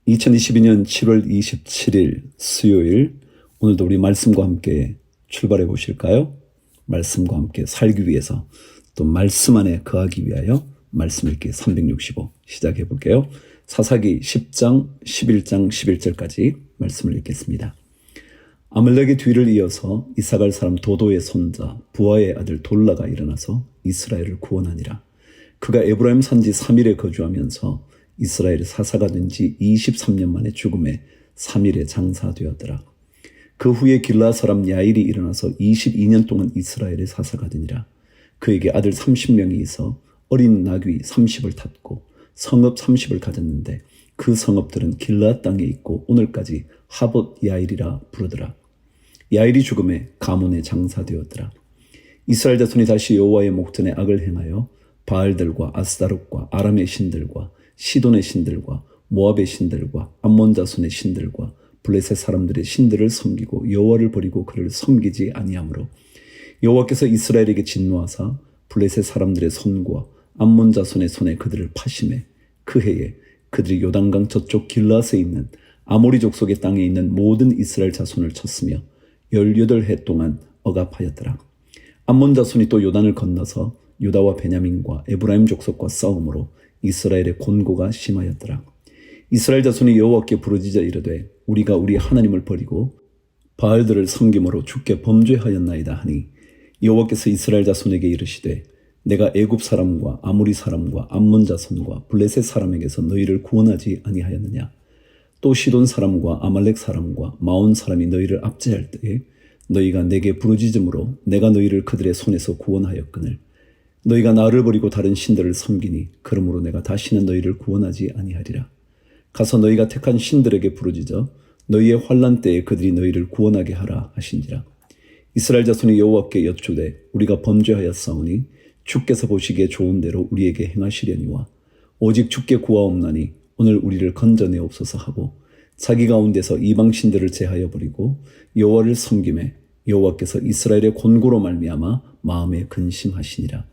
2022년 7월 27일 수요일, 오늘도 우리 말씀과 함께 출발해 보실까요? 말씀과 함께 살기 위해서, 또 말씀 안에 거하기 위하여 말씀 읽기 365 시작해 볼게요. 사사기 10장, 11장, 11절까지 말씀을 읽겠습니다. 아말렉의 뒤를 이어서 이사갈 사람 도도의 손자 부하의 아들 돌라가 일어나서 이스라엘을 구원하니라. 그가 에브라임 산지 3일에 거주하면서 이스라엘의 사사가 된 지 23년 만에 죽음에 3일에 장사되었더라. 그 후에 길라 사람 야일이 일어나서 22년 동안 이스라엘의 사사가 되니라. 그에게 아들 30명이 있어 어린 나귀 30을 탔고 성읍 30을 가졌는데 그 성읍들은 길라 땅에 있고 오늘까지 하봇 야일이라 부르더라. 야일이 죽음에 가문에 장사되었더라. 이스라엘 자손이 다시 여호와의 목전에 악을 행하여 바알들과 아스다롯과 아람의 신들과 시돈의 신들과 모압의 신들과 암몬 자손의 신들과 블레셋 사람들의 신들을 섬기고 여호와를 버리고 그를 섬기지 아니하므로 여호와께서 이스라엘에게 진노하사 블레셋 사람들의 손과 암몬 자손의 손에 그들을 파심해 그 해에 그들이 요단강 저쪽 길라앗에 있는 아모리 족속의 땅에 있는 모든 이스라엘 자손을 쳤으며 18해 동안 억압하였더라. 암몬 자손이 또 요단을 건너서 유다와 베냐민과 에브라임 족속과 싸움으로 이스라엘의 곤고가 심하였더라. 이스라엘 자손이 여호와께 부르짖어 이르되 우리가 우리 하나님을 버리고 바알들을 섬김으로 주께 범죄하였나이다 하니 여호와께서 이스라엘 자손에게 이르시되 내가 애굽 사람과 아모리 사람과 암몬 자손과 블레셋 사람에게서 너희를 구원하지 아니하였느냐. 또 시돈 사람과 아말렉 사람과 마온 사람이 너희를 압제할 때에 너희가 내게 부르짖음으로 내가 너희를 그들의 손에서 구원하였거늘 너희가 나를 버리고 다른 신들을 섬기니 그러므로 내가 다시는 너희를 구원하지 아니하리라. 가서 너희가 택한 신들에게 부르짖어 너희의 환난 때에 그들이 너희를 구원하게 하라 하신지라. 이스라엘 자손이 여호와께 여쭈되 우리가 범죄하였사오니 주께서 보시기에 좋은 대로 우리에게 행하시려니와 오직 주께 구하옵나니 오늘 우리를 건져내옵소서 하고 자기 가운데서 이방 신들을 제하여 버리고 여호와를 섬김에 여호와께서 이스라엘의 곤고로 말미암아 마음에 근심하시니라.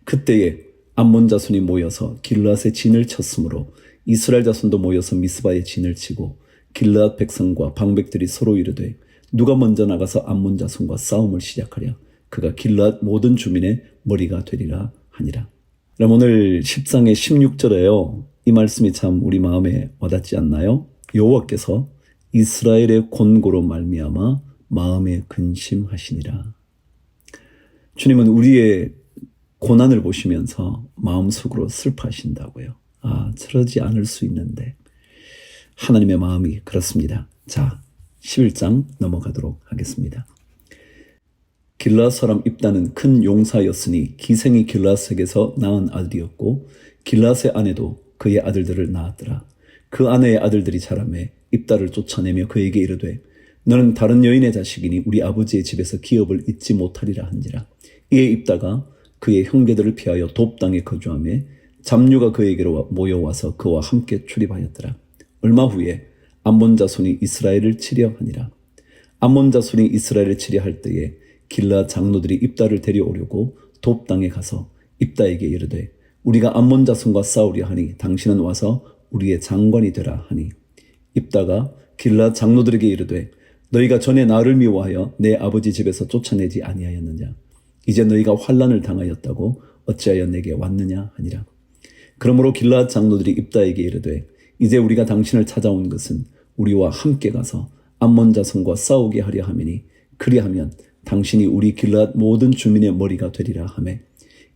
그때에 암몬 자손이 모여서 길르앗의 진을 쳤으므로 이스라엘 자손도 모여서 미스바의 진을 치고 길르앗 백성과 방백들이 서로 이르되 누가 먼저 나가서 암몬 자손과 싸움을 시작하랴. 그가 길르앗 모든 주민의 머리가 되리라 하니라. 그럼 오늘 10장의 16절에요. 이 말씀이 참 우리 마음에 와닿지 않나요? 여호와께서 이스라엘의 곤고로 말미암아 마음에 근심하시니라. 주님은 우리의 고난을 보시면서 마음속으로 슬퍼하신다고요. 저러지 않을 수 있는데 하나님의 마음이 그렇습니다. 자, 11장 넘어가도록 하겠습니다. 길르앗 사람 입다는 큰 용사였으니 기생이 길르앗에게서 낳은 아들이었고 길르앗의 아내도 그의 아들들을 낳았더라. 그 아내의 아들들이 자라매 입다를 쫓아내며 그에게 이르되 너는 다른 여인의 자식이니 우리 아버지의 집에서 기업을 잊지 못하리라 한지라. 이에 입다가 그의 형제들을 피하여 돕 땅에 거주하며 잡류가 그에게로 모여와서 그와 함께 출입하였더라. 얼마 후에 암몬 자손이 이스라엘을 치려 하니라. 암몬 자손이 이스라엘을 치려 할 때에 길르앗 장로들이 입다를 데려오려고 돕 땅에 가서 입다에게 이르되 우리가 암몬 자손과 싸우려 하니 당신은 와서 우리의 장관이 되라 하니 입다가 길르앗 장로들에게 이르되 너희가 전에 나를 미워하여 내 아버지 집에서 쫓아내지 아니하였느냐. 이제 너희가 환난을 당하였다고 어찌하여 내게 왔느냐 하니라. 그러므로 길르앗 장로들이 입다에게 이르되 이제 우리가 당신을 찾아온 것은 우리와 함께 가서 암몬 자손과 싸우게 하려 함이니 그리하면 당신이 우리 길르앗 모든 주민의 머리가 되리라 하매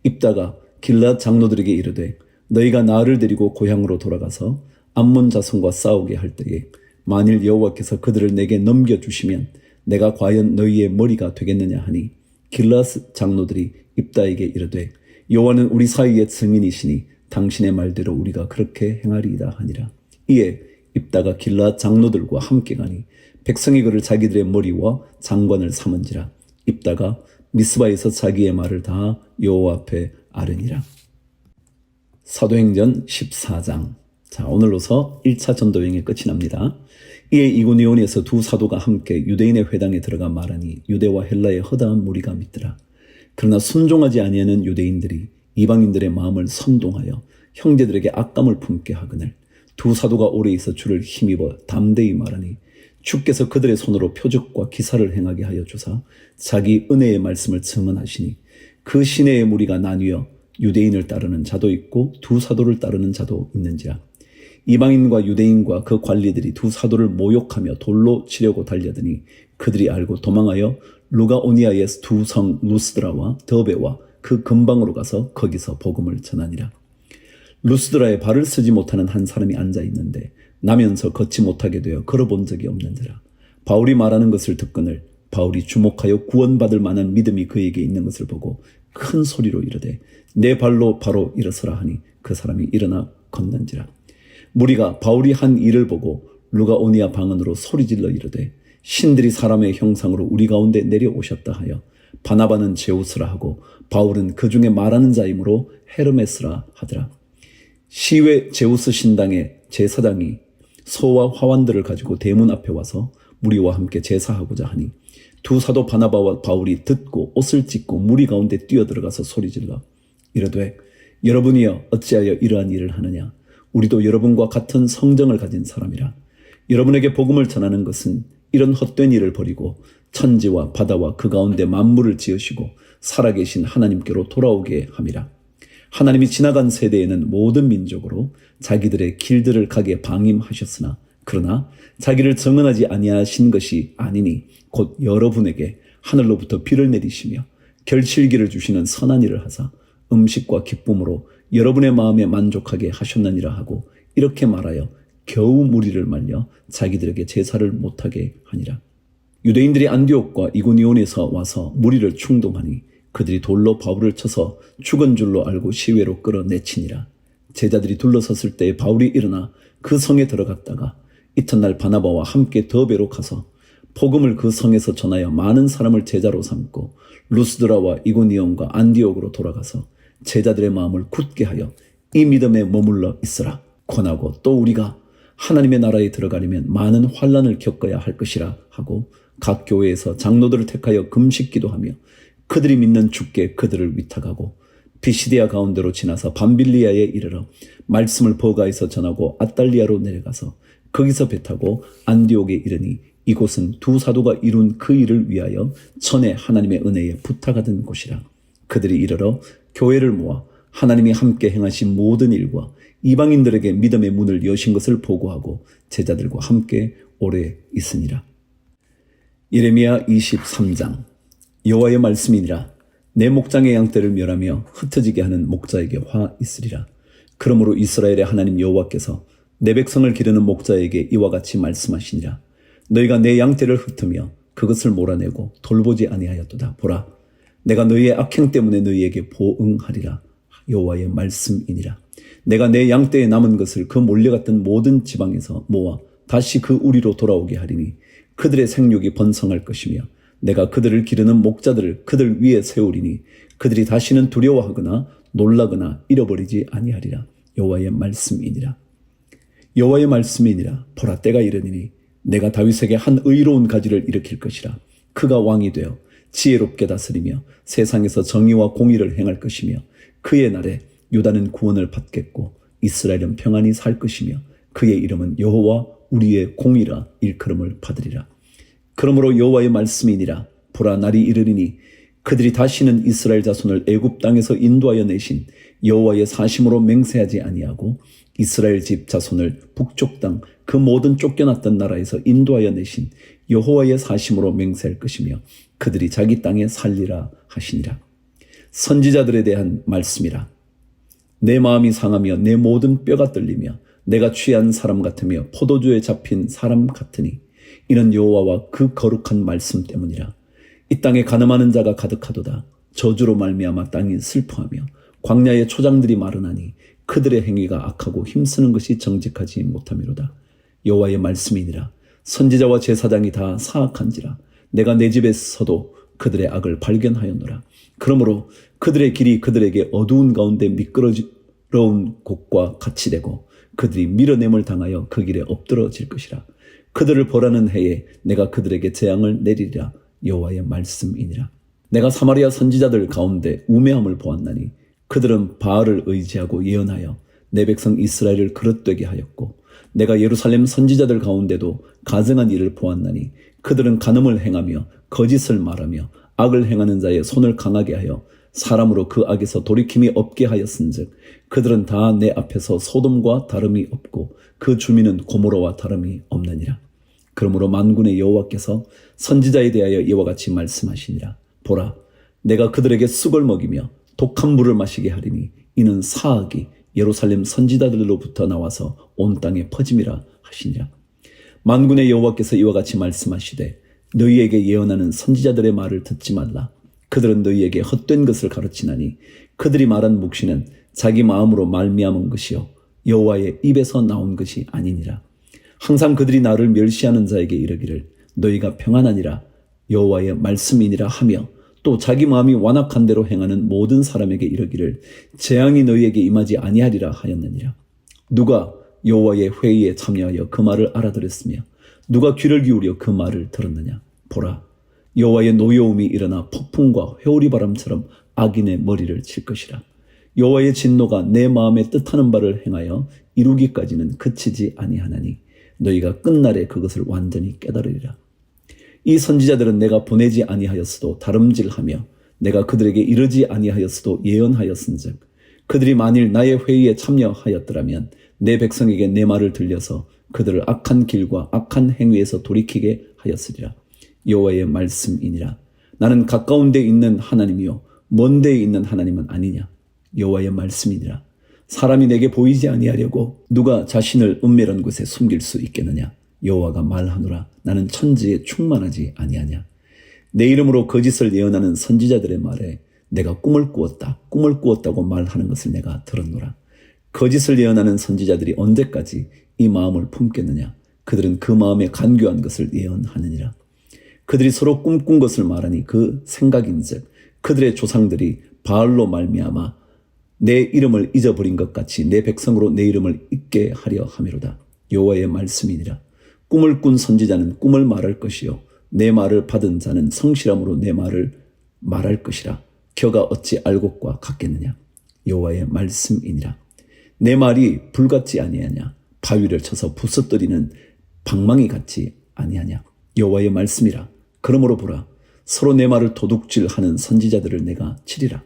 입다가 길르앗 장로들에게 이르되 너희가 나를 데리고 고향으로 돌아가서 암몬 자손과 싸우게 할 때에 만일 여호와께서 그들을 내게 넘겨주시면 내가 과연 너희의 머리가 되겠느냐 하니 길르앗 장로들이 입다에게 이르되 여호와는 우리 사이의 증인이시니 당신의 말대로 우리가 그렇게 행하리이다 하니라. 이에 입다가 길르앗 장로들과 함께 가니 백성이 그를 자기들의 머리와 장관을 삼은지라. 입다가 미스바에서 자기의 말을 다 여호와 앞에 아뢰니라. 사도행전 14장. 자, 오늘로서 1차 전도여행의 끝이 납니다. 이에 이고니온에서 두 사도가 함께 유대인의 회당에 들어가 말하니 유대와 헬라의 허다한 무리가 믿더라. 그러나 순종하지 아니하는 유대인들이 이방인들의 마음을 선동하여 형제들에게 악감을 품게 하거늘 두 사도가 오래 있어 주를 힘입어 담대히 말하니 주께서 그들의 손으로 표적과 기사를 행하게 하여 주사 자기 은혜의 말씀을 증언하시니 그 시내의 무리가 나뉘어 유대인을 따르는 자도 있고 두 사도를 따르는 자도 있는지라. 이방인과 유대인과 그 관리들이 두 사도를 모욕하며 돌로 치려고 달려드니 그들이 알고 도망하여 루가오니아의 두 성 루스드라와 더베와 그 근방으로 가서 거기서 복음을 전하니라. 루스드라에 발을 쓰지 못하는 한 사람이 앉아 있는데 나면서 걷지 못하게 되어 걸어본 적이 없는지라. 바울이 말하는 것을 듣거늘 바울이 주목하여 구원받을 만한 믿음이 그에게 있는 것을 보고 큰 소리로 이르되 내 발로 바로 일어서라 하니 그 사람이 일어나 걷는지라. 무리가 바울이 한 일을 보고 루가오니아 방언으로 소리질러 이르되 신들이 사람의 형상으로 우리 가운데 내려오셨다 하여 바나바는 제우스라 하고 바울은 그 중에 말하는 자이므로 헤르메스라 하더라. 시외 제우스 신당의 제사장이 소와 화환들을 가지고 대문 앞에 와서 무리와 함께 제사하고자 하니 두 사도 바나바와 바울이 듣고 옷을 찢고 무리 가운데 뛰어들어가서 소리질러 이르되 여러분이여 어찌하여 이러한 일을 하느냐. 우리도 여러분과 같은 성정을 가진 사람이라. 여러분에게 복음을 전하는 것은 이런 헛된 일을 버리고 천지와 바다와 그 가운데 만물을 지으시고 살아계신 하나님께로 돌아오게 함이라. 하나님이 지나간 세대에는 모든 민족으로 자기들의 길들을 가게 방임하셨으나 그러나 자기를 정언하지 아니하신 것이 아니니 곧 여러분에게 하늘로부터 비를 내리시며 결실기를 주시는 선한 일을 하사 음식과 기쁨으로 여러분의 마음에 만족하게 하셨느니라 하고 이렇게 말하여 겨우 무리를 말려 자기들에게 제사를 못하게 하니라. 유대인들이 안디옥과 이고니온에서 와서 무리를 충동하니 그들이 돌로 바울을 쳐서 죽은 줄로 알고 시외로 끌어내치니라. 제자들이 둘러섰을 때 바울이 일어나 그 성에 들어갔다가 이튿날 바나바와 함께 더베로 가서 복음을 그 성에서 전하여 많은 사람을 제자로 삼고 루스드라와 이고니온과 안디옥으로 돌아가서 제자들의 마음을 굳게 하여 이 믿음에 머물러 있으라 권하고 또 우리가 하나님의 나라에 들어가려면 많은 환난을 겪어야 할 것이라 하고 각 교회에서 장로들을 택하여 금식기도하며 그들이 믿는 주께 그들을 위탁하고 비시디아 가운데로 지나서 밤빌리아에 이르러 말씀을 버가에서 전하고 아달리아로 내려가서 거기서 배 타고 안디옥에 이르니 이곳은 두 사도가 이룬 그 일을 위하여 전에 하나님의 은혜에 부탁하던 곳이라. 그들이 이르러 교회를 모아 하나님이 함께 행하신 모든 일과 이방인들에게 믿음의 문을 여신 것을 보고하고 제자들과 함께 오래 있으니라. 예레미야 23장. 여호와의 말씀이니라. 내 목장의 양떼를 멸하며 흩어지게 하는 목자에게 화 있으리라. 그러므로 이스라엘의 하나님 여호와께서 내 백성을 기르는 목자에게 이와 같이 말씀하시니라. 너희가 내 양떼를 흩으며 그것을 몰아내고 돌보지 아니하였도다. 보라, 내가 너희의 악행 때문에 너희에게 보응하리라. 여호와의 말씀이니라. 내가 내 양떼에 남은 것을 그 몰려갔던 모든 지방에서 모아 다시 그 우리로 돌아오게 하리니 그들의 생육이 번성할 것이며 내가 그들을 기르는 목자들을 그들 위에 세우리니 그들이 다시는 두려워하거나 놀라거나 잃어버리지 아니하리라. 여호와의 말씀이니라. 여호와의 말씀이니라. 보라, 때가 이르니니 내가 다윗에게 한 의로운 가지를 일으킬 것이라. 그가 왕이 되어 지혜롭게 다스리며 세상에서 정의와 공의를 행할 것이며 그의 날에 유다는 구원을 받겠고 이스라엘은 평안히 살 것이며 그의 이름은 여호와 우리의 공의라 일컬음을 받으리라. 그러므로 여호와의 말씀이니라. 보라, 날이 이르리니 그들이 다시는 이스라엘 자손을 애굽 땅에서 인도하여 내신 여호와의 사심으로 맹세하지 아니하고 이스라엘 집 자손을 북쪽 땅 그 모든 쫓겨났던 나라에서 인도하여 내신 여호와의 사심으로 맹세할 것이며 그들이 자기 땅에 살리라 하시니라. 선지자들에 대한 말씀이라. 내 마음이 상하며 내 모든 뼈가 떨리며 내가 취한 사람 같으며 포도주에 잡힌 사람 같으니 이는 여호와와 그 거룩한 말씀 때문이라. 이 땅에 가늠하는 자가 가득하도다. 저주로 말미암아 땅이 슬퍼하며 광야의 초장들이 마르나니 그들의 행위가 악하고 힘쓰는 것이 정직하지 못함이로다. 여호와의 말씀이니라. 선지자와 제사장이 다 사악한지라. 내가 내 집에서도 그들의 악을 발견하였노라. 그러므로 그들의 길이 그들에게 어두운 가운데 미끄러운 곳과 같이 되고 그들이 밀어냄을 당하여 그 길에 엎드러질 것이라. 그들을 벌하는 해에 내가 그들에게 재앙을 내리리라. 여호와의 말씀이니라. 내가 사마리아 선지자들 가운데 우매함을 보았나니 그들은 바알을 의지하고 예언하여 내 백성 이스라엘을 그릇되게 하였고 내가 예루살렘 선지자들 가운데도 가증한 일을 보았나니 그들은 간음을 행하며 거짓을 말하며 악을 행하는 자의 손을 강하게 하여 사람으로 그 악에서 돌이킴이 없게 하였은즉 그들은 다 내 앞에서 소돔과 다름이 없고 그 주민은 고모로와 다름이 없느니라. 그러므로 만군의 여호와께서 선지자에 대하여 이와 같이 말씀하시니라. 보라, 내가 그들에게 쑥을 먹이며 독한 물을 마시게 하리니 이는 사악이 예루살렘 선지자들로부터 나와서 온 땅에 퍼짐이라 하시니라. 만군의 여호와께서 이와 같이 말씀하시되 너희에게 예언하는 선지자들의 말을 듣지 말라. 그들은 너희에게 헛된 것을 가르치나니 그들이 말한 묵시는 자기 마음으로 말미암은 것이요 여호와의 입에서 나온 것이 아니니라. 항상 그들이 나를 멸시하는 자에게 이르기를 너희가 평안하니라 여호와의 말씀이니라 하며 또 자기 마음이 완악한 대로 행하는 모든 사람에게 이르기를 재앙이 너희에게 임하지 아니하리라 하였느니라. 누가 여호와의 회의에 참여하여 그 말을 알아들었으며 누가 귀를 기울여 그 말을 들었느냐. 보라, 여호와의 노여움이 일어나 폭풍과 회오리 바람처럼 악인의 머리를 칠 것이라. 여호와의 진노가 내 마음에 뜻하는 바를 행하여 이루기까지는 그치지 아니하나니 너희가 끝날에 그것을 완전히 깨달으리라. 이 선지자들은 내가 보내지 아니하였어도 다름질하며 내가 그들에게 이르지 아니하였어도 예언하였은즉 그들이 만일 나의 회의에 참여하였더라면 내 백성에게 내 말을 들려서 그들을 악한 길과 악한 행위에서 돌이키게 하였으리라. 여호와의 말씀이니라. 나는 가까운 데 있는 하나님이요 먼 데에 있는 하나님은 아니냐. 여호와의 말씀이니라. 사람이 내게 보이지 아니하려고 누가 자신을 은밀한 곳에 숨길 수 있겠느냐. 여호와가 말하노라. 나는 천지에 충만하지 아니하냐. 내 이름으로 거짓을 예언하는 선지자들의 말에 내가 꿈을 꾸었다고 말하는 것을 내가 들었노라. 거짓을 예언하는 선지자들이 언제까지 이 마음을 품겠느냐. 그들은 그 마음에 간교한 것을 예언하느니라. 그들이 서로 꿈꾼 것을 말하니 그 생각인즉 그들의 조상들이 바알로 말미암아 내 이름을 잊어버린 것 같이 내 백성으로 내 이름을 잊게 하려 함이로다. 여호와의 말씀이니라. 꿈을 꾼 선지자는 꿈을 말할 것이요 내 말을 받은 자는 성실함으로 내 말을 말할 것이라. 겨가 어찌 알곡과 같겠느냐. 여호와의 말씀이니라. 내 말이 불같지 아니하냐. 바위를 쳐서 부서뜨리는 방망이 같지 아니하냐. 여호와의 말씀이라. 그러므로 보라, 서로 내 말을 도둑질하는 선지자들을 내가 치리라.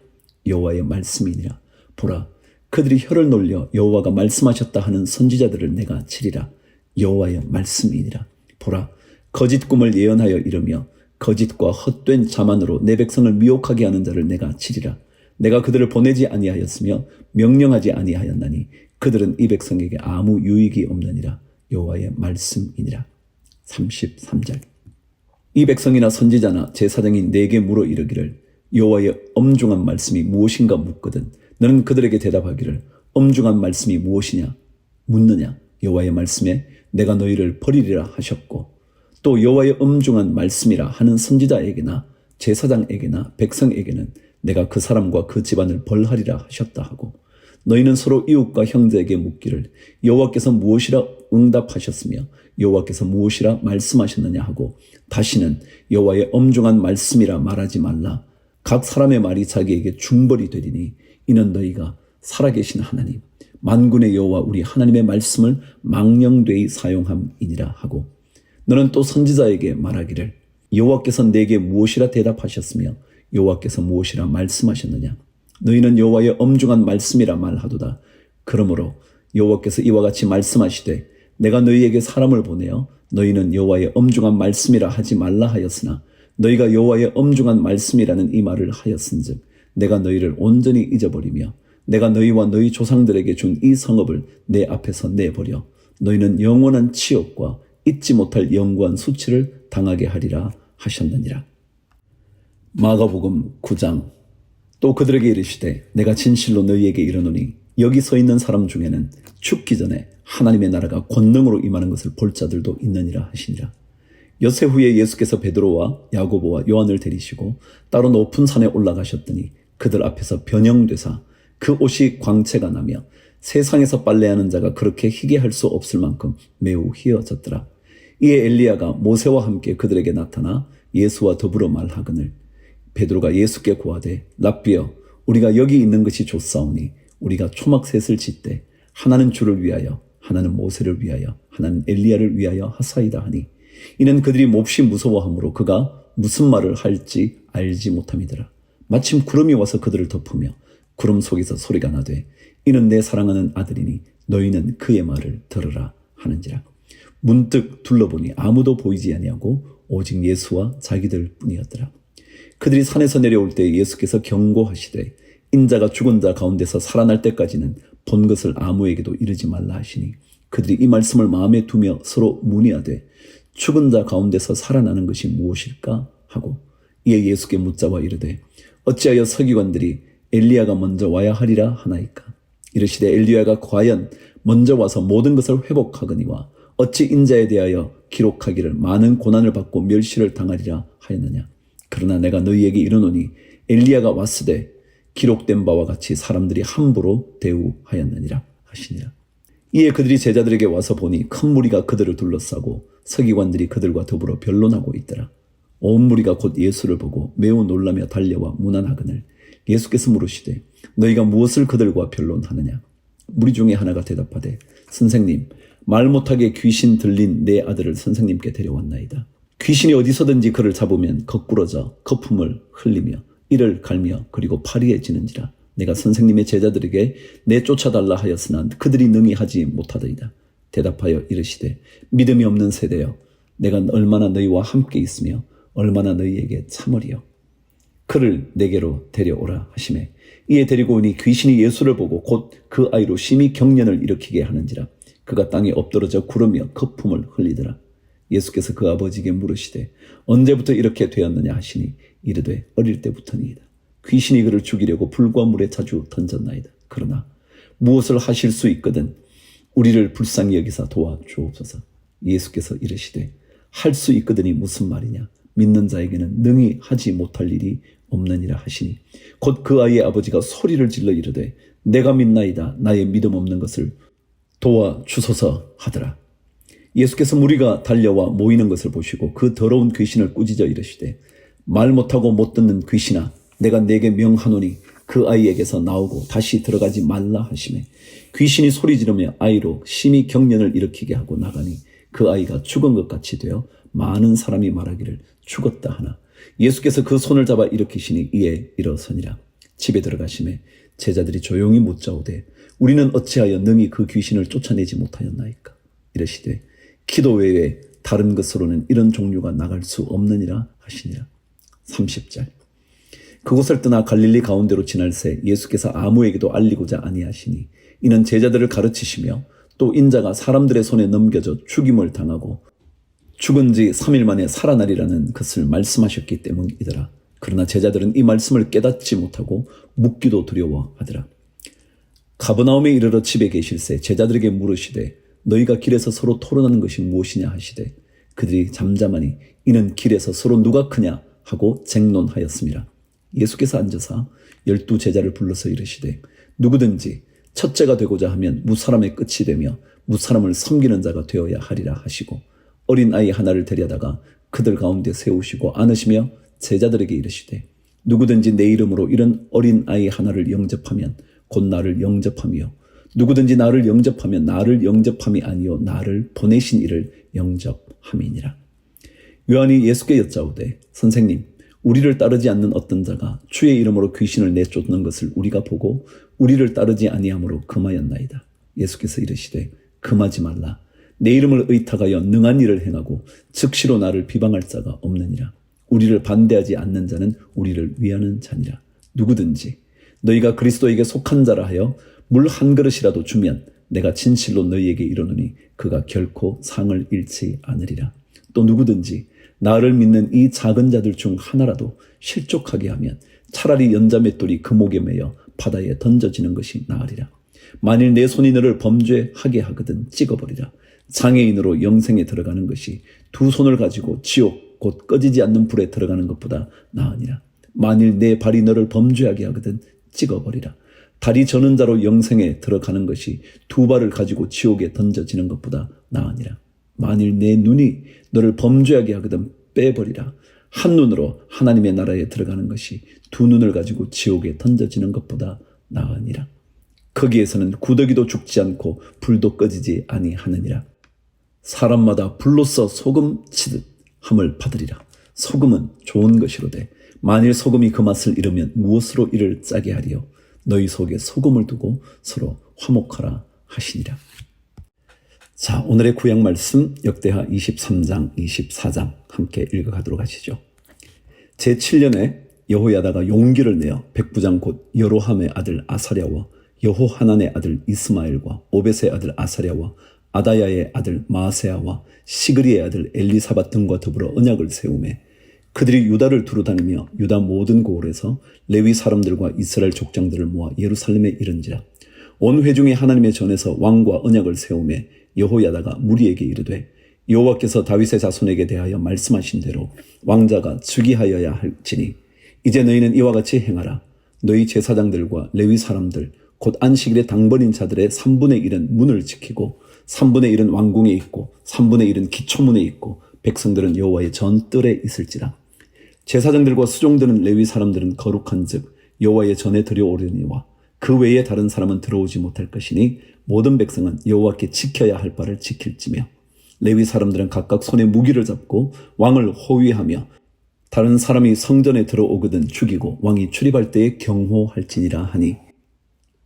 여호와의 말씀이니라. 보라, 그들이 혀를 놀려 여호와가 말씀하셨다 하는 선지자들을 내가 치리라. 여호와의 말씀이니라. 보라, 거짓 꿈을 예언하여 이르며 거짓과 헛된 자만으로 내 백성을 미혹하게 하는 자를 내가 치리라. 내가 그들을 보내지 아니하였으며 명령하지 아니하였나니 그들은 이 백성에게 아무 유익이 없느니라. 여호와의 말씀이니라. 33절. 이 백성이나 선지자나 제사장이 내게 물어 이르기를 여호와의 엄중한 말씀이 무엇인가 묻거든 너는 그들에게 대답하기를 엄중한 말씀이 무엇이냐 묻느냐. 여호와의 말씀에 내가 너희를 버리리라 하셨고 또 여호와의 엄중한 말씀이라 하는 선지자에게나 제사장에게나 백성에게는 내가 그 사람과 그 집안을 벌하리라 하셨다 하고 너희는 서로 이웃과 형제에게 묻기를 여호와께서 무엇이라 응답하셨으며 여호와께서 무엇이라 말씀하셨느냐 하고 다시는 여호와의 엄중한 말씀이라 말하지 말라. 각 사람의 말이 자기에게 중벌이 되리니 이는 너희가 살아계신 하나님 만군의 여호와 우리 하나님의 말씀을 망령되이 사용함이니라 하고 너는 또 선지자에게 말하기를 여호와께서 내게 무엇이라 대답하셨으며 여호와께서 무엇이라 말씀하셨느냐. 너희는 여호와의 엄중한 말씀이라 말하도다. 그러므로 여호와께서 이와 같이 말씀하시되 내가 너희에게 사람을 보내어 너희는 여호와의 엄중한 말씀이라 하지 말라 하였으나 너희가 여호와의 엄중한 말씀이라는 이 말을 하였은즉 내가 너희를 온전히 잊어버리며 내가 너희와 너희 조상들에게 준 이 성읍을 내 앞에서 내버려 너희는 영원한 치욕과 잊지 못할 영구한 수치를 당하게 하리라 하셨느니라. 마가복음 9장. 또 그들에게 이르시되 내가 진실로 너희에게 이르노니 여기 서 있는 사람 중에는 죽기 전에 하나님의 나라가 권능으로 임하는 것을 볼 자들도 있느니라 하시니라. 엿새 후에 예수께서 베드로와 야고보와 요한을 데리시고 따로 높은 산에 올라가셨더니 그들 앞에서 변형되사 그 옷이 광채가 나며 세상에서 빨래하는 자가 그렇게 희게 할 수 없을 만큼 매우 희어졌더라. 이에 엘리야가 모세와 함께 그들에게 나타나 예수와 더불어 말하거늘 베드로가 예수께 고하되 랍비여 우리가 여기 있는 것이 좋사오니 우리가 초막셋을 짓되 하나는 주를 위하여 하나는 모세를 위하여 하나는 엘리야를 위하여 하사이다 하니 이는 그들이 몹시 무서워하므로 그가 무슨 말을 할지 알지 못함이더라. 마침 구름이 와서 그들을 덮으며 구름 속에서 소리가 나되 이는 내 사랑하는 아들이니 너희는 그의 말을 들으라 하는지라. 문득 둘러보니 아무도 보이지 아니하고 오직 예수와 자기들 뿐이었더라. 그들이 산에서 내려올 때 예수께서 경고하시되 인자가 죽은 자 가운데서 살아날 때까지는 본 것을 아무에게도 이르지 말라 하시니 그들이 이 말씀을 마음에 두며 서로 문의하되 죽은 자 가운데서 살아나는 것이 무엇일까 하고 이에 예수께 묻자와 이르되 어찌하여 서기관들이 엘리야가 먼저 와야 하리라 하나이까. 이르시되 엘리야가 과연 먼저 와서 모든 것을 회복하거니와 어찌 인자에 대하여 기록하기를 많은 고난을 받고 멸시를 당하리라 하였느냐. 그러나 내가 너희에게 이르노니 엘리야가 왔으되 기록된 바와 같이 사람들이 함부로 대우하였느니라 하시니라. 이에 그들이 제자들에게 와서 보니 큰 무리가 그들을 둘러싸고 서기관들이 그들과 더불어 변론하고 있더라. 온 무리가 곧 예수를 보고 매우 놀라며 달려와 문안하거늘 예수께서 물으시되 너희가 무엇을 그들과 변론하느냐. 무리 중에 하나가 대답하되 선생님 말 못하게 귀신 들린 내 아들을 선생님께 데려왔나이다. 귀신이 어디서든지 그를 잡으면 거꾸러져 거품을 흘리며 이를 갈며 그리고 파리에 지는지라. 내가 선생님의 제자들에게 내쫓아달라 하였으나 그들이 능히 하지 못하더이다. 대답하여 이르시되 믿음이 없는 세대여 내가 얼마나 너희와 함께 있으며 얼마나 너희에게 참으리요. 그를 내게로 데려오라 하시매 이에 데리고 오니 귀신이 예수를 보고 곧 그 아이로 심히 경련을 일으키게 하는지라. 그가 땅에 엎드러져 구르며 거품을 흘리더라. 예수께서 그 아버지에게 물으시되 언제부터 이렇게 되었느냐 하시니 이르되 어릴 때부터니이다. 귀신이 그를 죽이려고 불과 물에 자주 던졌나이다. 그러나 무엇을 하실 수 있거든 우리를 불쌍히 여기사 도와주옵소서. 예수께서 이르시되 할 수 있거든이 무슨 말이냐. 믿는 자에게는 능히 하지 못할 일이 없느니라 하시니 곧 그 아이의 아버지가 소리를 질러 이르되 내가 믿나이다. 나의 믿음 없는 것을 도와주소서 하더라. 예수께서 무리가 달려와 모이는 것을 보시고 그 더러운 귀신을 꾸짖어 이르시되 말 못하고 못 듣는 귀신아 내가 네게 명하노니 그 아이에게서 나오고 다시 들어가지 말라 하시매 귀신이 소리 지르며 아이로 심히 경련을 일으키게 하고 나가니 그 아이가 죽은 것 같이 되어 많은 사람이 말하기를 죽었다 하나 예수께서 그 손을 잡아 일으키시니 이에 일어서니라. 집에 들어가시매 제자들이 조용히 묻자오되 우리는 어찌하여 능히 그 귀신을 쫓아내지 못하였나이까. 이르시되 기도 외에 다른 것으로는 이런 종류가 나갈 수 없느니라 하시니라. 30절. 그곳을 떠나 갈릴리 가운데로 지날새 예수께서 아무에게도 알리고자 아니하시니 이는 제자들을 가르치시며 또 인자가 사람들의 손에 넘겨져 죽임을 당하고 죽은 지 3일 만에 살아나리라는 것을 말씀하셨기 때문이더라. 그러나 제자들은 이 말씀을 깨닫지 못하고 묻기도 두려워하더라. 가버나움에 이르러 집에 계실새 제자들에게 물으시되 너희가 길에서 서로 토론하는 것이 무엇이냐 하시되 그들이 잠잠하니 이는 길에서 서로 누가 크냐 하고 쟁론하였습니다. 예수께서 앉으사 12 제자를 불러서 이르시되 누구든지 첫째가 되고자 하면 무사람의 끝이 되며 무사람을 섬기는 자가 되어야 하리라 하시고 어린 아이 하나를 데려다가 그들 가운데 세우시고 안으시며 제자들에게 이르시되 누구든지 내 이름으로 이런 어린 아이 하나를 영접하면 곧 나를 영접하며 누구든지 나를 영접하면 나를 영접함이 아니요 나를 보내신 이를 영접함이니라. 요한이 예수께 여짜오되 선생님 우리를 따르지 않는 어떤 자가 주의 이름으로 귀신을 내쫓는 것을 우리가 보고 우리를 따르지 아니하므로 금하였나이다. 예수께서 이르시되 금하지 말라. 내 이름을 의탁하여 능한 일을 행하고 즉시로 나를 비방할 자가 없느니라. 우리를 반대하지 않는 자는 우리를 위하는 자니라. 누구든지 너희가 그리스도에게 속한 자라 하여 물 한 그릇이라도 주면 내가 진실로 너희에게 이르노니 그가 결코 상을 잃지 않으리라. 또 누구든지 나를 믿는 이 작은 자들 중 하나라도 실족하게 하면 차라리 연자맷돌이 그 목에 매여 바다에 던져지는 것이 나으리라. 만일 내 손이 너를 범죄하게 하거든 찍어버리라. 장애인으로 영생에 들어가는 것이 두 손을 가지고 지옥 곧 꺼지지 않는 불에 들어가는 것보다 나으니라. 만일 내 발이 너를 범죄하게 하거든 찍어버리라. 다리 저는 자로 영생에 들어가는 것이 두 발을 가지고 지옥에 던져지는 것보다 나으니라. 만일 내 눈이 너를 범죄하게 하거든 빼버리라. 한 눈으로 하나님의 나라에 들어가는 것이 두 눈을 가지고 지옥에 던져지는 것보다 나으니라. 거기에서는 구더기도 죽지 않고 불도 꺼지지 아니하느니라. 사람마다 불로써 소금 치듯 함을 받으리라. 소금은 좋은 것이로되 만일 소금이 그 맛을 잃으면 무엇으로 이를 짜게 하리요. 너희 속에 소금을 두고 서로 화목하라 하시니라. 자, 오늘의 구약 말씀 역대하 23장, 24장 함께 읽어가도록 하시죠. 제7년에 여호야다가 용기를 내어 백부장 곧 여로함의 아들 아사랴와 여호하난의 아들 이스마엘과 오벳의 아들 아사랴와 아다야의 아들 마아세야와 시그리의 아들 엘리사밧 등과 더불어 언약을 세우매 그들이 유다를 두루 다니며 유다 모든 고을에서 레위 사람들과 이스라엘 족장들을 모아 예루살렘에 이른지라. 온 회중이 하나님의 전에서 왕과 언약을 세우매 여호야다가 무리에게 이르되 여호와께서 다윗의 자손에게 대하여 말씀하신 대로 왕자가 즉위하여야 할지니 이제 너희는 이와 같이 행하라. 너희 제사장들과 레위 사람들 곧 안식일에 당번인 자들의 3분의 1은 문을 지키고 3분의 1은 왕궁에 있고 3분의 1은 기초문에 있고 백성들은 여호와의 전뜰에 있을지라. 제사장들과 수종드는 레위 사람들은 거룩한 즉 여호와의 전에 들여오려니와 그 외에 다른 사람은 들어오지 못할 것이니 모든 백성은 여호와께 지켜야 할 바를 지킬지며 레위 사람들은 각각 손에 무기를 잡고 왕을 호위하며 다른 사람이 성전에 들어오거든 죽이고 왕이 출입할 때에 경호할지니라 하니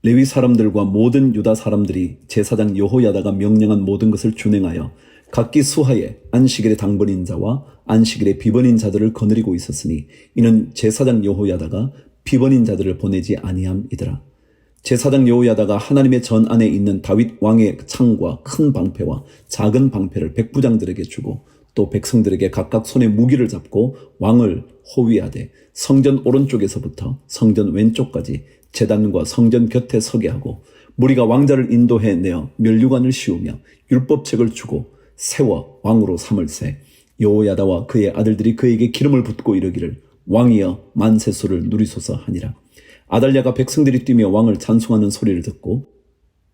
레위 사람들과 모든 유다 사람들이 제사장 여호야다가 명령한 모든 것을 준행하여 각기 수하에 안식일의 당번인 자와 안식일의 비번인 자들을 거느리고 있었으니 이는 제사장 여호야다가 비번인 자들을 보내지 아니함이더라. 제사장 여호야다가 하나님의 전 안에 있는 다윗 왕의 창과 큰 방패와 작은 방패를 백부장들에게 주고 또 백성들에게 각각 손에 무기를 잡고 왕을 호위하되 성전 오른쪽에서부터 성전 왼쪽까지 제단과 성전 곁에 서게 하고 무리가 왕자를 인도해 내어 면류관을 씌우며 율법책을 주고 세워 왕으로 삼을세 여호야다와 그의 아들들이 그에게 기름을 붓고 이르기를 왕이여 만세수를 누리소서 하니라. 아달랴가 백성들이 뛰며 왕을 찬송하는 소리를 듣고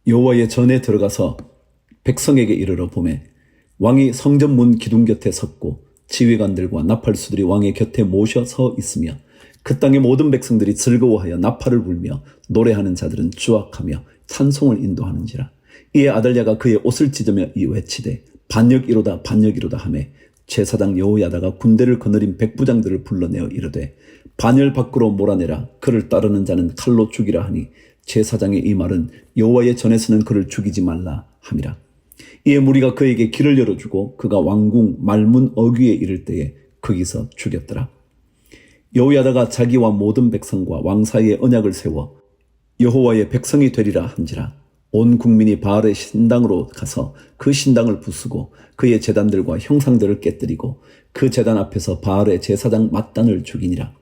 여호와의 전에 들어가서 백성에게 이르러 보매 왕이 성전 문 기둥 곁에 섰고 지휘관들과 나팔수들이 왕의 곁에 모셔 서 있으며 그 땅의 모든 백성들이 즐거워하여 나팔을 불며 노래하는 자들은 주악하며 찬송을 인도하는지라. 이에 아달랴가 그의 옷을 찢으며 이 외치되 반역이로다 반역이로다 하매 제사장 여호야다가 군대를 거느린 백부장들을 불러내어 이르되 반열 밖으로 몰아내라. 그를 따르는 자는 칼로 죽이라 하니 제사장의 이 말은 여호와의 전에서는 그를 죽이지 말라 함이라. 이에 무리가 그에게 길을 열어주고 그가 왕궁 말문 어귀에 이를 때에 거기서 죽였더라. 여호야다가 자기와 모든 백성과 왕 사이에 언약을 세워 여호와의 백성이 되리라 한지라. 온 국민이 바알의 신당으로 가서 그 신당을 부수고 그의 제단들과 형상들을 깨뜨리고 그 제단 앞에서 바알의 제사장 맏단을 죽이니라.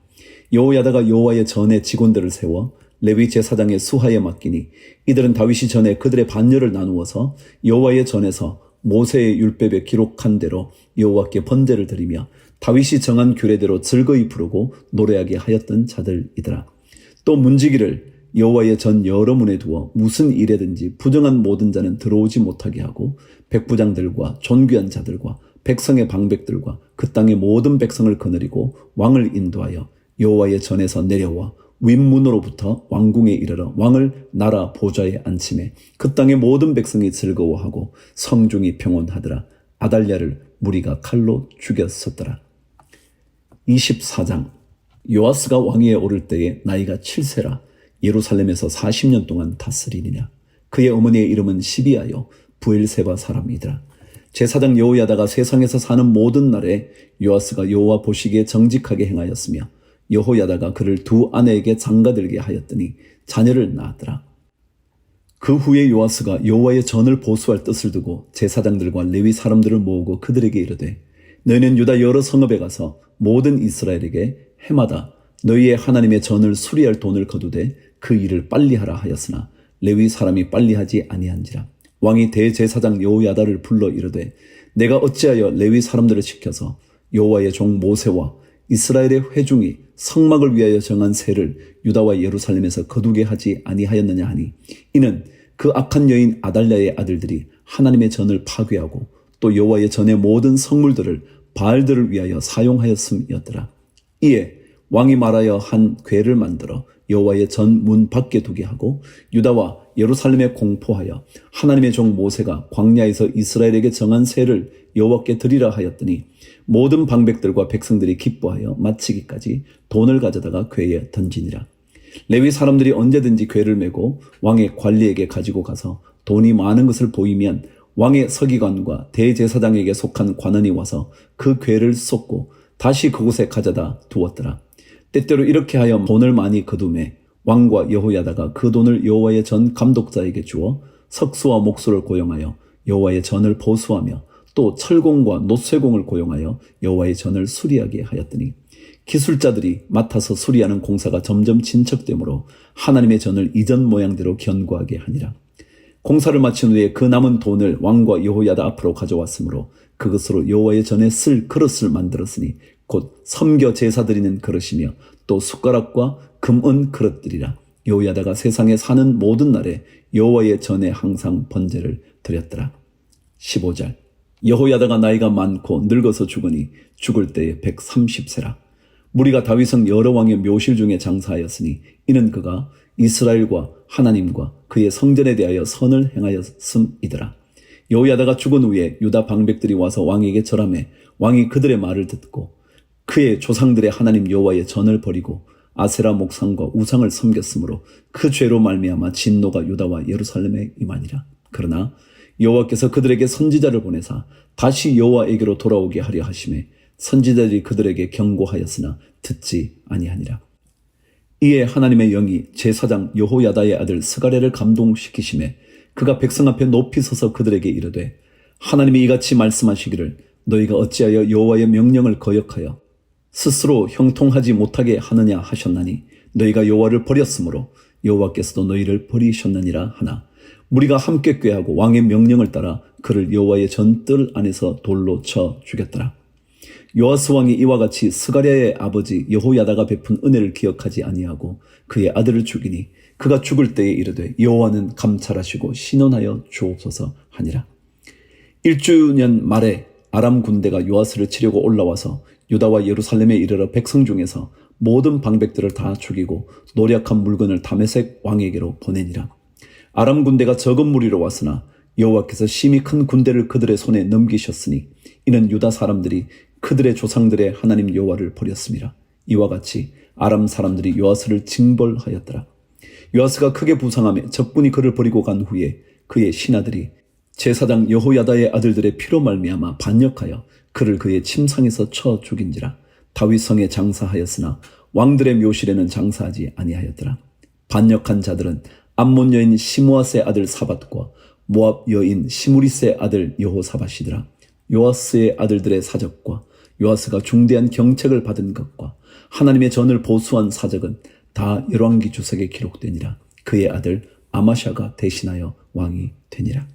여호야다가 여호와의 전에 직원들을 세워 레위 제사장의 수하에 맡기니 이들은 다윗이 전에 그들의 반열을 나누어서 여호와의 전에서 모세의 율법에 기록한 대로 여호와께 번제를 드리며 다윗이 정한 규례대로 즐거이 부르고 노래하게 하였던 자들이더라. 또 문지기를 여호와의 전 여러 문에 두어 무슨 일에든지 부정한 모든 자는 들어오지 못하게 하고 백부장들과 존귀한 자들과 백성의 방백들과 그 땅의 모든 백성을 거느리고 왕을 인도하여 여호와의 전에서 내려와 윗문으로부터 왕궁에 이르러 왕을 나라 보좌에 앉히매 그 땅의 모든 백성이 즐거워하고 성중이 평온하더라. 아달랴를 무리가 칼로 죽였었더라. 24장. 요아스가 왕위에 오를 때에 나이가 7세라 예루살렘에서 40년 동안 다스리니라. 그의 어머니의 이름은 시비아요 부엘세바 사람이더라. 제사장 여호야다가 세상에서 사는 모든 날에 요아스가 여호와 보시기에 정직하게 행하였으며 여호야다가 그를 두 아내에게 장가들게 하였더니 자녀를 낳았더라. 그 후에 요아스가 여호와의 전을 보수할 뜻을 두고 제사장들과 레위 사람들을 모으고 그들에게 이르되 너희는 유다 여러 성읍에 가서 모든 이스라엘에게 해마다 너희의 하나님의 전을 수리할 돈을 거두되 그 일을 빨리 하라 하였으나 레위 사람이 빨리 하지 아니한지라. 왕이 대제사장 여호야다를 불러 이르되 내가 어찌하여 레위 사람들을 시켜서 여호와의 종 모세와 이스라엘의 회중이 성막을 위하여 정한 세를 유다와 예루살렘에서 거두게 하지 아니하였느냐 하니 이는 그 악한 여인 아달랴의 아들들이 하나님의 전을 파괴하고 또 여호와의 전의 모든 성물들을 바알들을 위하여 사용하였음이었더라. 이에 왕이 말하여 한 궤를 만들어 여호와의 전 문 밖에 두게 하고 유다와 예루살렘에 공포하여 하나님의 종 모세가 광야에서 이스라엘에게 정한 세를 여호와께 드리라 하였더니 모든 방백들과 백성들이 기뻐하여 마치기까지 돈을 가져다가 궤에 던지니라. 레위 사람들이 언제든지 궤를 메고 왕의 관리에게 가지고 가서 돈이 많은 것을 보이면 왕의 서기관과 대제사장에게 속한 관원이 와서 그 궤를 쏟고 다시 그곳에 가져다 두었더라. 때때로 이렇게 하여 돈을 많이 거두매 왕과 여호야다가 그 돈을 여호와의 전 감독자에게 주어 석수와 목수를 고용하여 여호와의 전을 보수하며 또 철공과 놋쇠공을 고용하여 여호와의 전을 수리하게 하였더니 기술자들이 맡아서 수리하는 공사가 점점 진척되므로 하나님의 전을 이전 모양대로 견고하게 하니라. 공사를 마친 후에 그 남은 돈을 왕과 여호야다 앞으로 가져왔으므로 그것으로 여호와의 전에 쓸 그릇을 만들었으니 곧 섬겨 제사 드리는 그릇이며 또 숟가락과 금은 그릇들이라. 여호야다가 세상에 사는 모든 날에 여호와의 전에 항상 번제를 드렸더라. 15절. 여호야다가 나이가 많고 늙어서 죽으니 죽을 때에 130세라. 무리가 다윗은 여러 왕의 묘실 중에 장사하였으니 이는 그가 이스라엘과 하나님과 그의 성전에 대하여 선을 행하였음이더라. 여호야다가 죽은 후에 유다 방백들이 와서 왕에게 절하매 왕이 그들의 말을 듣고 그의 조상들의 하나님 여호와의 전을 버리고 아세라 목상과 우상을 섬겼으므로 그 죄로 말미암아 진노가 유다와 예루살렘에 임하니라. 그러나 여호와께서 그들에게 선지자를 보내사 다시 여호와에게로 돌아오게 하려 하심에 선지자들이 그들에게 경고하였으나 듣지 아니하니라. 이에 하나님의 영이 제사장 여호야다의 아들 스가랴를 감동시키심에 그가 백성 앞에 높이 서서 그들에게 이르되 하나님이 이같이 말씀하시기를 너희가 어찌하여 여호와의 명령을 거역하여 스스로 형통하지 못하게 하느냐 하셨나니 너희가 여호와를 버렸으므로 여호와께서도 너희를 버리셨느니라 하나 무리가 함께 꾀하고 왕의 명령을 따라 그를 여호와의 전뜰 안에서 돌로 쳐 죽였더라. 요아스 왕이 이와 같이 스가랴의 아버지 여호야다가 베푼 은혜를 기억하지 아니하고 그의 아들을 죽이니 그가 죽을 때에 이르되 여호와는 감찰하시고 신원하여 주옵소서 하니라. 1주년 말에 아람 군대가 요아스를 치려고 올라와서 유다와 예루살렘에 이르러 백성 중에서 모든 방백들을 다 죽이고 노략한 물건을 다메섹 왕에게로 보내니라. 아람 군대가 적은 무리로 왔으나 여호와께서 심히 큰 군대를 그들의 손에 넘기셨으니 이는 유다 사람들이 그들의 조상들의 하나님 여호와를 버렸음이라. 이와 같이 아람 사람들이 요아스를 징벌하였더라. 요아스가 크게 부상하며 적군이 그를 버리고 간 후에 그의 신하들이 제사장 여호야다의 아들들의 피로 말미암아 반역하여 그를 그의 침상에서 쳐 죽인지라. 다윗 성에 장사하였으나 왕들의 묘실에는 장사하지 아니하였더라. 반역한 자들은 암몬 여인 시므아스의 아들 사밧과 모압 여인 시무리스의 아들 여호사밧이더라. 요아스의 아들들의 사적과 요아스가 중대한 경책을 받은 것과 하나님의 전을 보수한 사적은 다 열왕기 주석에 기록되니라. 그의 아들 아마샤가 대신하여 왕이 되니라.